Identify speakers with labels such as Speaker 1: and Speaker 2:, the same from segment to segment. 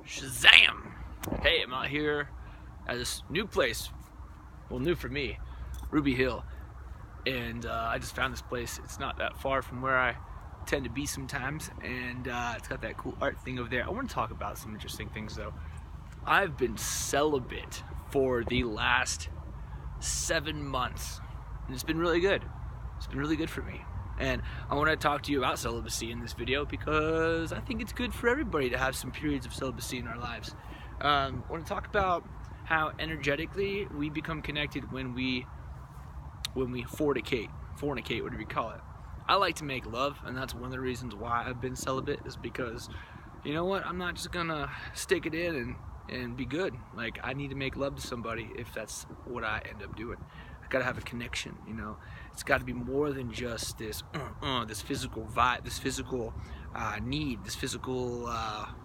Speaker 1: Shazam! Hey, I'm out here at this new place. Well, new for me, Ruby Hill. And I just found this place. It's not that far from where I tend to be sometimes. And it's got that cool art thing over there. I want to talk about some interesting things though. I've been celibate for the last 7 months. And it's been really good. It's been really good for me. And I want to talk to you about celibacy in this video because I think it's good for everybody to have some periods of celibacy in our lives. I want to talk about how energetically we become connected when we fornicate, whatever you call it. I like to make love, and that's one of the reasons why I've been celibate, is because, you know what, I'm not just gonna stick it in and be good. Like, I need to make love to somebody if that's what I end up doing. I gotta have a connection, you know. It's gotta be more than just this this physical vibe, this physical need, this physical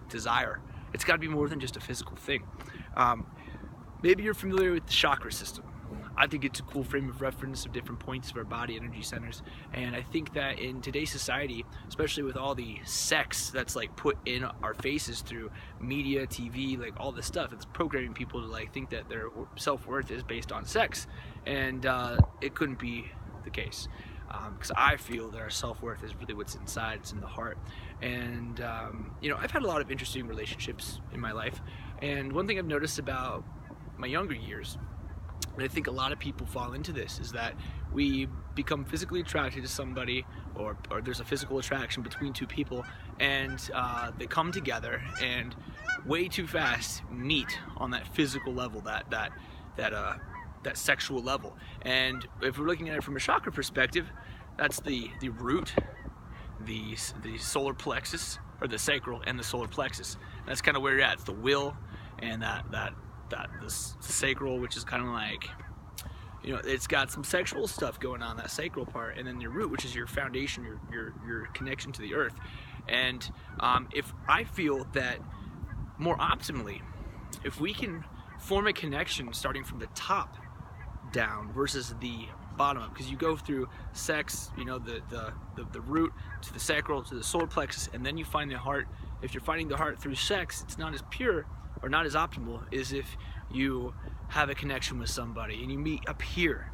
Speaker 1: desire. It's gotta be more than just a physical thing. Maybe you're familiar with the chakra system. I think it's a cool frame of reference of different points of our body energy centers, and I think that in today's society, especially with all the sex that's like put in our faces through media, TV, like all this stuff, it's programming people to like think that their self-worth is based on sex, and it couldn't be the case, because I feel that our self-worth is really what's inside. It's in the heart. And you know, I've had a lot of interesting relationships in my life, and one thing I've noticed about my younger years, and I think a lot of people fall into this, is that we become physically attracted to somebody, or there's a physical attraction between two people, and they come together and way too fast meet on that physical level, that sexual level. And if we're looking at it from a chakra perspective, that's the root, the solar plexus, or the sacral and the solar plexus. That's kind of where you're at. It's the will, and the sacral, which is kind of like, you know, it's got some sexual stuff going on, that sacral part, and then your root, which is your foundation, your connection to the earth. And if I feel that more optimally, if we can form a connection starting from the top down versus the bottom up, because you go through sex, you know, the root to the sacral to the solar plexus, and then you find the heart. If you're finding the heart through sex, it's not as pure or not as optimal as if you have a connection with somebody and you meet up here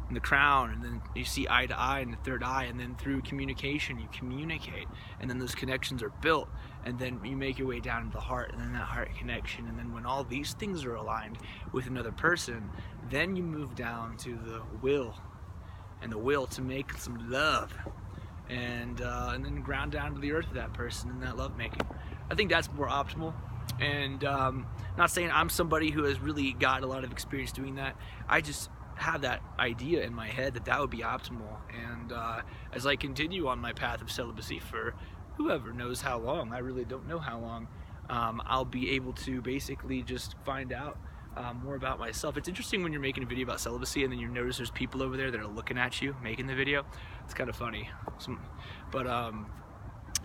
Speaker 1: in the crown, and then you see eye to eye in the third eye, and then through communication you communicate, and then those connections are built, and then you make your way down to the heart, and then that heart connection, and then when all these things are aligned with another person, then you move down to the will, and the will to make some love, and then ground down to the earth with that person and that love making. I think that's more optimal. And not saying I'm somebody who has really got a lot of experience doing that. I just have that idea in my head that would be optimal. And as I continue on my path of celibacy for whoever knows how long, I really don't know how long, I'll be able to basically just find out more about myself. It's interesting when you're making a video about celibacy and then you notice there's people over there that are looking at you making the video. It's kind of funny. But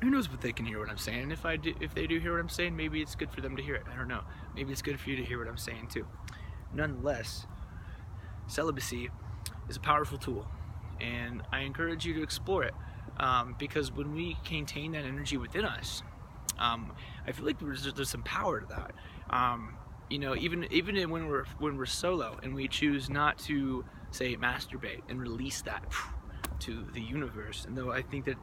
Speaker 1: who knows what they can hear what I'm saying. If they do hear what I'm saying, maybe it's good for them to hear it. I don't know. Maybe it's good for you to hear what I'm saying too. Nonetheless, celibacy is a powerful tool, and I encourage you to explore it, because when we contain that energy within us, I feel like there's some power to that. You know, even when we're solo and we choose not to, say, masturbate and release that to the universe, and though I think that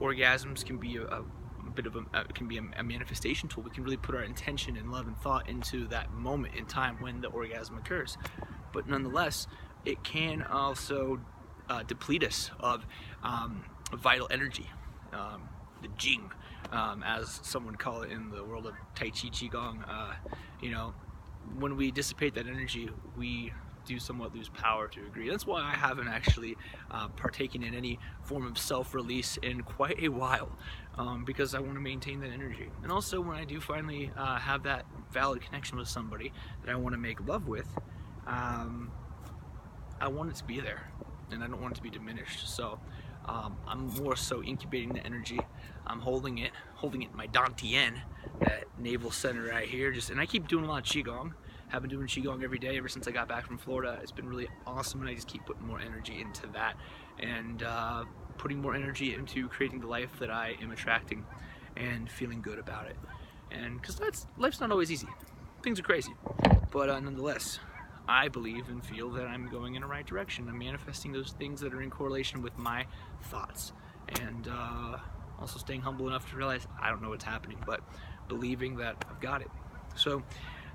Speaker 1: orgasms can be a bit of a manifestation tool. We can really put our intention and love and thought into that moment in time when the orgasm occurs. But nonetheless, it can also deplete us of vital energy, the jing, as some would call it in the world of Tai Chi Qigong. You know, when we dissipate that energy, we do somewhat lose power to a degree. That's why I haven't actually partaken in any form of self-release in quite a while, because I want to maintain that energy. And also, when I do finally have that valid connection with somebody that I want to make love with, I want it to be there, and I don't want it to be diminished. So I'm more so incubating the energy. I'm holding it in my Dantian, that navel center right here. And I keep doing a lot of Qigong. Have been doing Qigong every day ever since I got back from Florida. It's been really awesome, and I just keep putting more energy into that, and putting more energy into creating the life that I am attracting and feeling good about it. And because life's not always easy, things are crazy, but nonetheless, I believe and feel that I'm going in the right direction. I'm manifesting those things that are in correlation with my thoughts, and also staying humble enough to realize I don't know what's happening, but believing that I've got it. So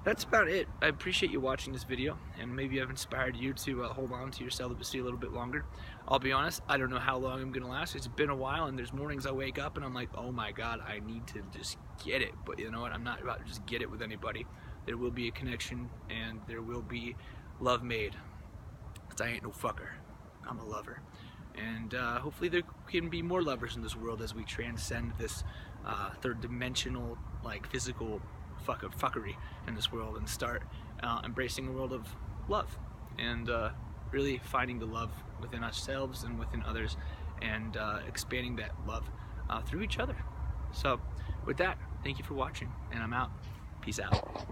Speaker 1: that's about it. I appreciate you watching this video, and maybe I've inspired you to hold on to your celibacy a little bit longer. I'll be honest, I don't know how long I'm gonna last. It's been a while, and there's mornings I wake up and I'm like, oh my god, I need to just get it. But you know what, I'm not about to just get it with anybody. There will be a connection, and there will be love made. Because I ain't no fucker, I'm a lover. And hopefully there can be more lovers in this world as we transcend this third dimensional, like, physical fuckery in this world, and start embracing a world of love, and really finding the love within ourselves and within others, and expanding that love through each other. So with that, thank you for watching, and I'm out. Peace out.